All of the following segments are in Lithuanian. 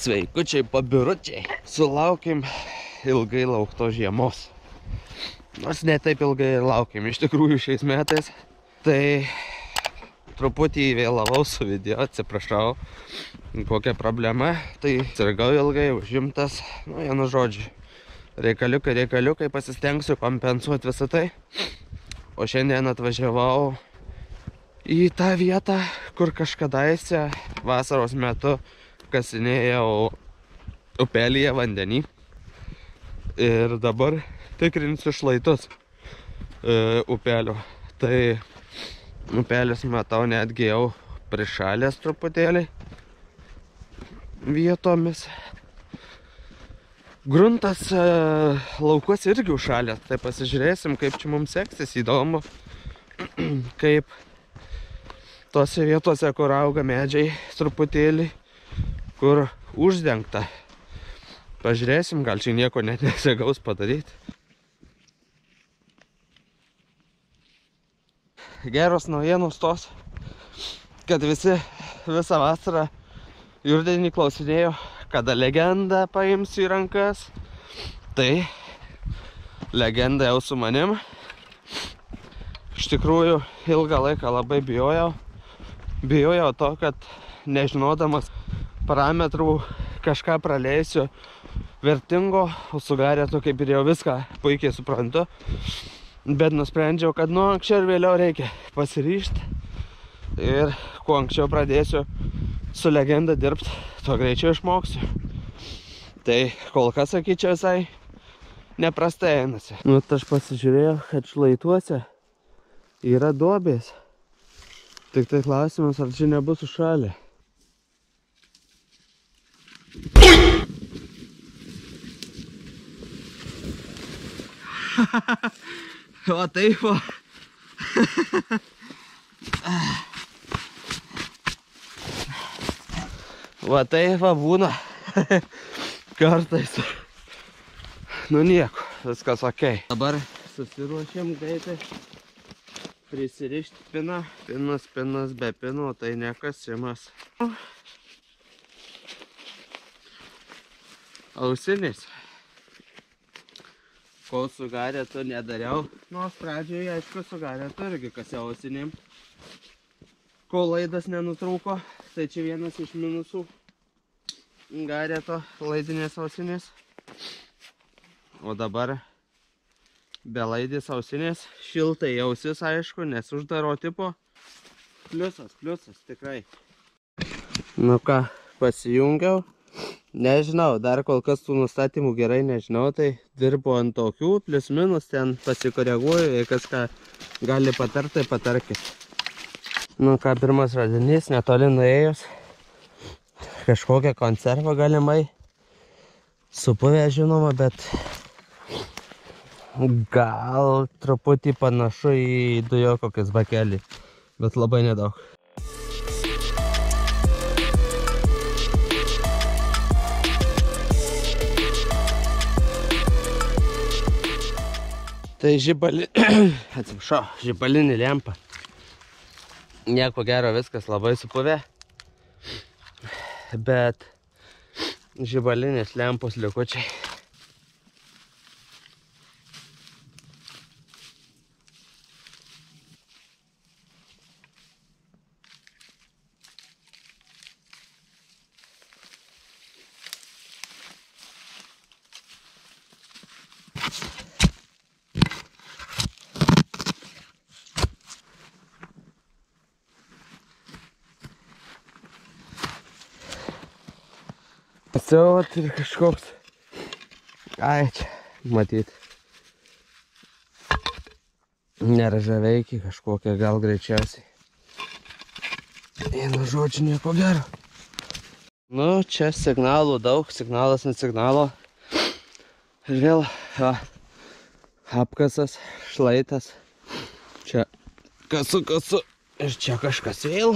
Sveikučiai, pabiručiai. Sulaukėm ilgai laukto žiemos. Nors ne taip ilgai laukėm iš tikrųjų šiais metais. Tai truputį vėlavau su video, atsiprašau. Kokia problema. Tai sirgau ilgai, užimtas. Nu, vienu žodžiu. Reikaliukai, pasistengsiu kompensuoti visą tai. O šiandien atvažiavau į tą vietą, kur kažkadaise vasaros metu kasinėjau upelyje vandenį. Ir dabar tikrinsiu šlaitus upelio. Tai upelis, matau, netgi jau prišalęs truputėlį vietomis. Gruntas laukus irgi užšalęs, tai pasižiūrėsim, kaip čia mums seksis. Įdomu, kaip tose vietose, kur auga medžiai truputėlį, kur uždengta. Pažiūrėsim, gal čia nieko net nesigaus padaryti. Geros naujienos tos, kad visi visą vasarą rudenį klausinėjo, kada legendą paimsiu į rankas. Tai legenda jau su manim. Iš tikrųjų, ilgą laiką labai bijojau. Bijojau to, kad nežinodamas parametrų kažką praleisiu vertingo, o su Garetu kaip ir jau viską puikiai suprantu. Bet nusprendžiau, kad anksčiau ir vėliau reikia pasiryžti. Ir kuo anksčiau pradėsiu su legenda dirbti, tuo greičiau išmoksiu. Tai kol kas, sakyčiau, visai neprastai einasi. Nu, aš pasižiūrėjau, kad šlaituose yra duobės. Tik tai klausimas, ar čia nebus užšalę. O taip va. Va taip va būna kartais. Nu nieko, viskas okei. Dabar susiruošėm greitai prisirišti piną. Pinas be pino, tai nekasimas. Ausinės. Kol su Garetu nedariau. Nors pradžioje, aišku, su Garetu irgi kasiau ausinėm. Kol laidas nenutrūko, tai čia vienas iš minusų Gareto laidinės ausinės. O dabar be laidės ausinės, šiltai ausis, aišku, nes uždaro tipo. Pliusas, tikrai. Nu ką, pasijungiau. Nežinau, dar kol kas tų nustatymų gerai nežinau, tai dirbu ant tokių, plius minus ten pasikoreguoju, jei kažką gali patarti, tai patarkit. Nu ką, pirmas radinys, netoli nuėjus, kažkokią konservą galimai, supuvę žinoma, bet gal truputį panašu į dujo kokias bakelį, bet labai nedaug. Tai žibalinė lempa. Nieko gero, viskas labai supuvę. Bet žibalinės lempos likučiai. Pasiaut ir kažkoks, ai čia, matyt, neražaveikiai kažkokie, gal greičiausiai. Vienu žodžiu, nieko gero. Nu, čia signalų daug, signalas ant signalo. Ir vėl apkasas, šlaitas. Čia kasu. Ir čia kažkas vėl.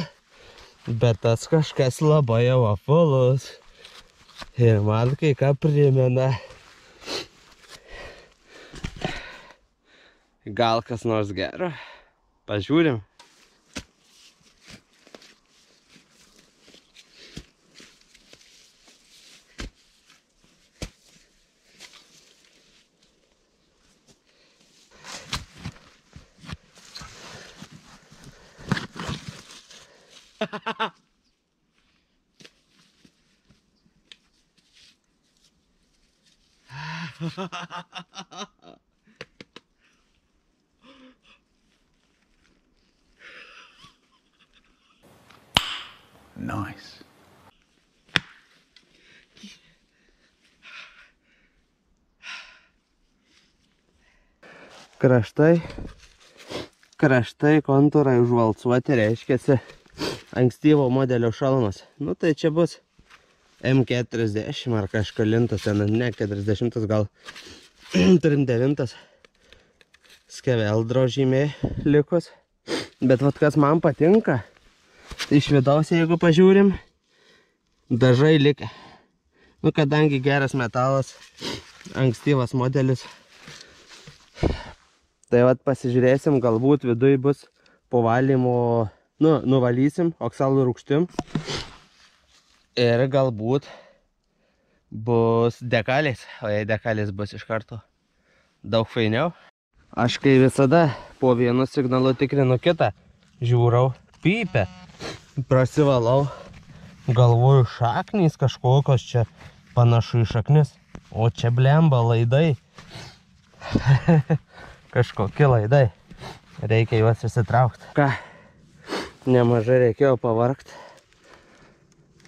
Bet tas kažkas labai jau apvalus. Ir man kai ką primena. Gal kas nors gero? Pažiūrim. Nice. Kraštai kontūrai užvalcuoti, reiškiasi ankstyvo modelio šalmas. Nu tai čia bus M40 ar kažkalintas, ne 40 gal 39 skeveldro žymė likus. Bet vat kas man patinka, tai iš vidaus jeigu pažiūrim, dažai likę. Nu kadangi geras metalas, ankstyvas modelis, tai vat pasižiūrėsim, galbūt viduj bus po valymo, nuvalysim oksalų rūgštim ir galbūt bus dekalės, o jei dekalės bus iš karto daug fainiau. Aš kai visada po vienu signalu tikrinu kitą, žiūrau, pypia, prasivalau, galvoju šaknys kažkokios čia panašu į šaknis, o čia blemba laidai. Kažkokie laidai. Reikia juos išsitraukti. Ką, nemažai reikėjo pavargti.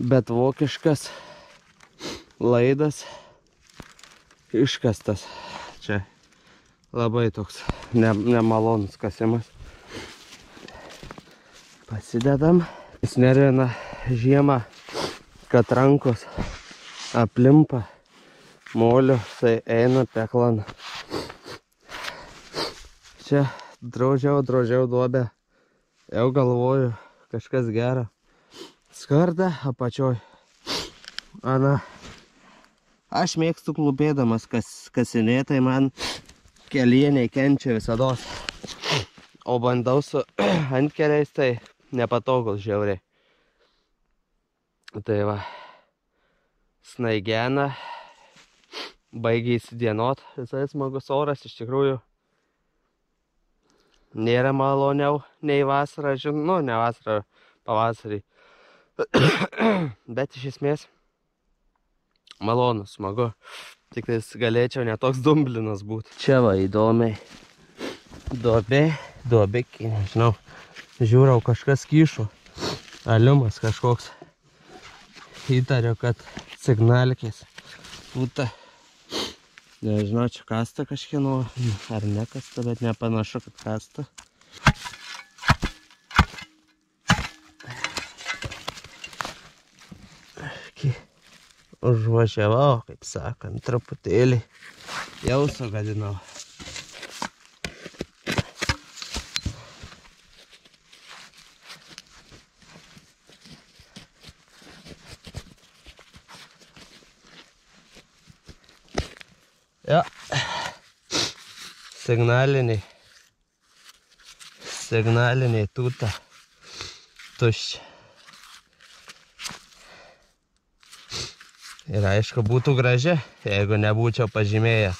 Bet vokiškas laidas iškastas. Čia labai toks nemalonus kasimas. Pasidedam. Jis nervina žiemą, kad rankos aplimpa molio, tai eina peklana. Čia drožiau duobę, jau galvoju, kažkas gero. Skarda apačioj. Ana, aš mėgstu klubėdamas kasinėtai, man kelieniai kenčia visados. O bandau su antkeliais, tai nepatogus žiauriai. Tai va, snaigena, baigia įsidienot, visai smagus oras, iš tikrųjų. Nėra maloniau nei vasarą, nu ne vasarą, pavasarį. Bet iš esmės malonu, smagu. Tik tais galėčiau netoks dumblinas būti. Čia va įdomiai. Duobė, nežinau. Žiūrau, kažkas kyšo. Aliumas kažkoks. Įtariu, kad signalkės. Būta. Nežinau, čia kasta kažkieno, ar ne kasta, bet nepanašu, kad kasta. Užvažiavau, kaip sakant, truputėlį. Jau sugadinau. Ja, signaliniai tūta tuščia. Ir aišku, būtų graži, jeigu nebūčiau pažymėjęs.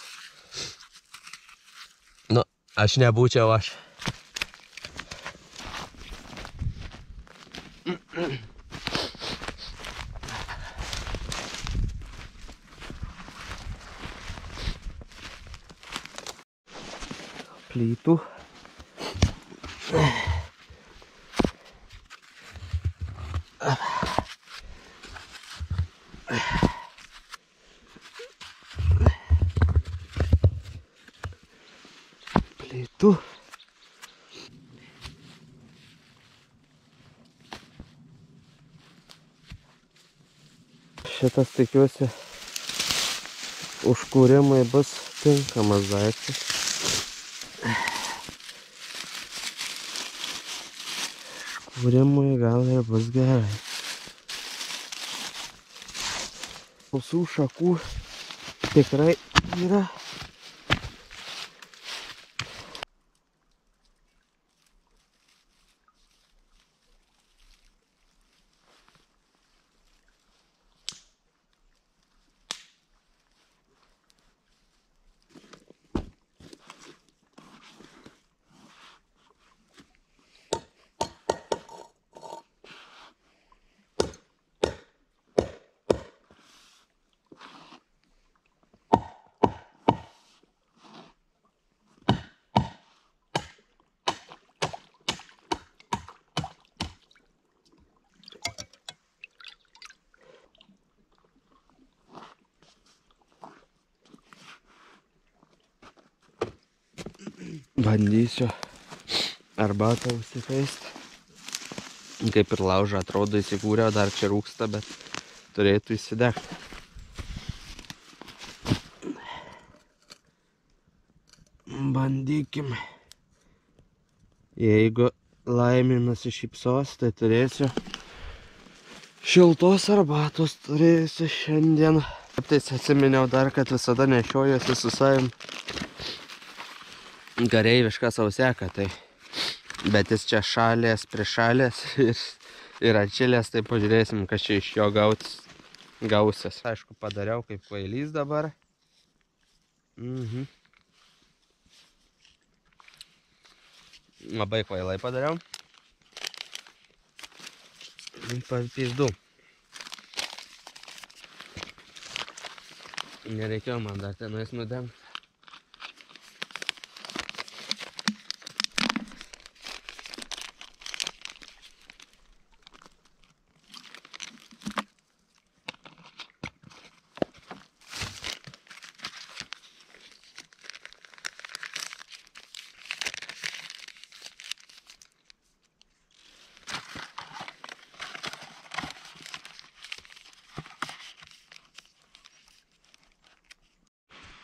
Nu, aš nebūčiau aš. Plytų. Plytų. Šitas, tikiuosi, užkūrimai bus tinkamas daiktas. Užkūrimui gal ir bus gerai. Ausų šakų tikrai yra. Bandysiu arbatą užsikaisti. Kaip ir laužą atrodo įsikūrė, dar čia rūksta, bet turėtų įsidegti. Bandykim. Jeigu laimė nusišypsos, tai turėsiu šiltos arbatos turėsiu šiandien. Taip tai atsiminiau dar, kad visada nešiojuosi su savim kareivišką sauseką, tai bet jis čia šalės, prišalės ir atšilės, tai pažiūrėsim, kas čia iš jo gausis. Aišku, padariau kaip kvailys dabar. Labai kvailai padariau. Pizdu. Nereikėjo man dar tenais nudengti.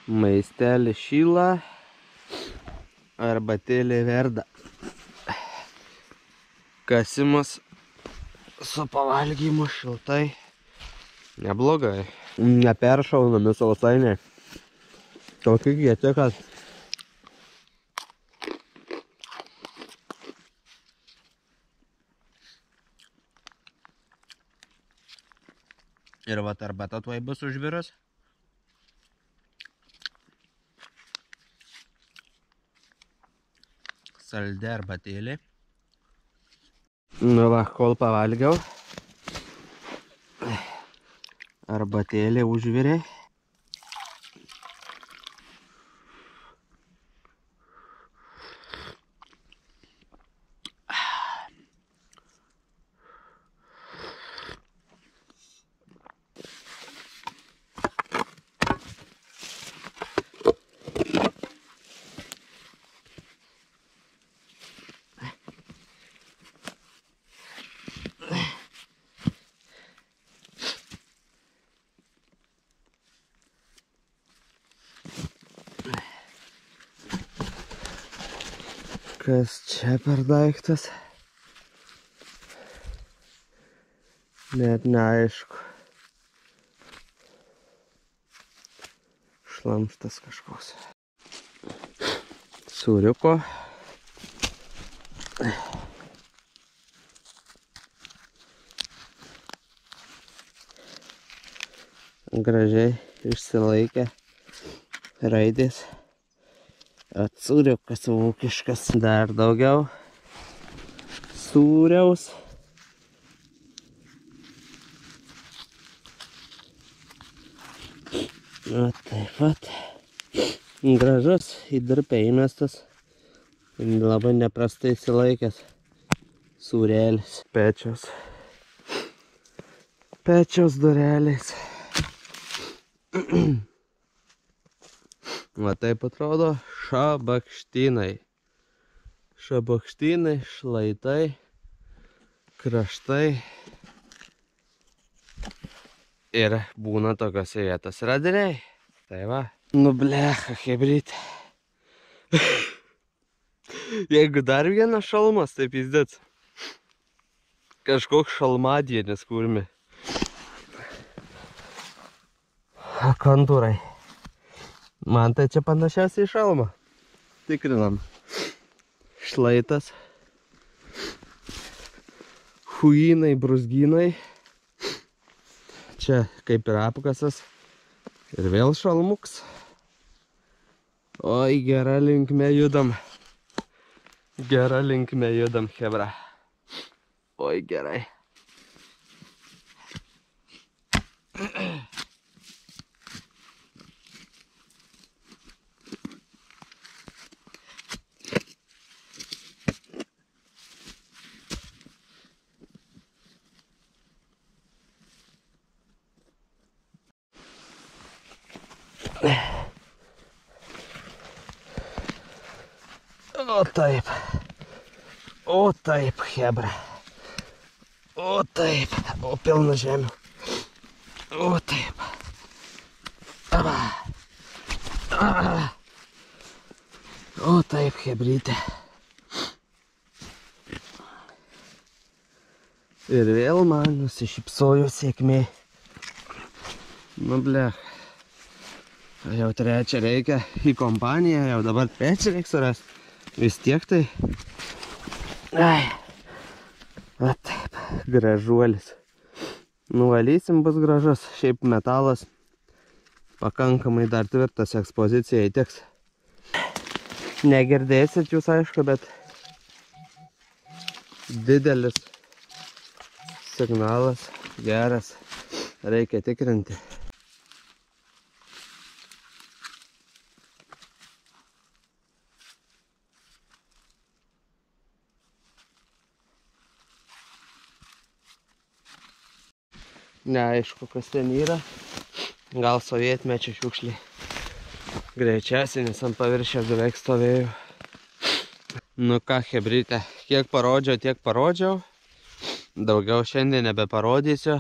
Maistelį šyla, arbatėlė verda. Kasimas su pavalgymu šiltai. Neblogai. Neperšaunami sausainiai. Tokie kieti, kad ir vat arbata tuoj bus užvirus. Saldi arbatėlė. Nu va, kol pavalgiau, arbatėlė užvirė. Kas čia per daiktas? Net neaišku. Šlamštas kažkoks. Sūriuko. Gražiai išsilaikė raidės. Sūriukas ūkiškas. Dar daugiau sūriaus. O taip pat. Gražus į durpę įmestas. Labai neprastai įsilaikęs sūrelis. Pečiaus dureliais. Va taip atrodo šabakštynai. Šabakštynai, šlaitai, kraštai. Ir būna tokiose vietose radiniai. Tai va. Nu blecha, chebrytė. Jeigu dar vienas šalmas, tai pizdėts. Kažkoks šalmadienis kurmi. Kontūrai. Man tai čia panašiausiai šalma. Tikrinam. Šlaitas. Huynai, bruzgynai. Čia kaip ir apkasas. Ir vėl šalmuks. Oi, gera linkme judam. Gera linkme judam, chebra. Oi, gerai. O taip. O taip, hebra. O taip. O pilna žemių. O taip. Aba. Aba. O taip, hebrytė. Ir vėl man nusišypsojo sėkmė. Nu blech. Jau trečią reikia į kompaniją, jau dabar trečią reikia surasti. Vis tiek tai. Ai. Va taip, gražuolis. Nuvalysim, bus gražus. Šiaip metalas pakankamai dar tvirtas, ekspozicija įtiks. Negirdėsit jūs, aišku, bet didelis signalas, geras, reikia tikrinti. Neaišku, kas ten yra. Gal sovietmečio šiukšliai. Greičiausiai, nes ant paviršio beveik stovėjau. Nu ką, hebrytė, kiek parodžiau, tiek parodžiau. Daugiau šiandien nebeparodysiu.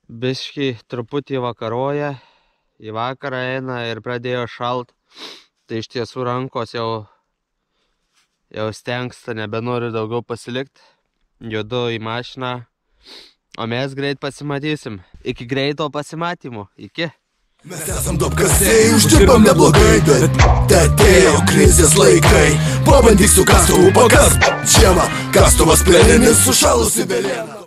Biškį truputį vakaroja. Į vakarą eina ir pradėjo šalt. Tai iš tiesų rankos jau stengsta, nebenoriu daugiau pasilikti. Judu į mašiną. O mes greit pasimatysim. Iki greito pasimatymo. Iki. Mes esam dopkasiai, uždirbam neblogai, bet atėjo krizės laikai. Pabandysiu kastuvu pakast žiemą, kastuvas plėninis sušalusi velėna.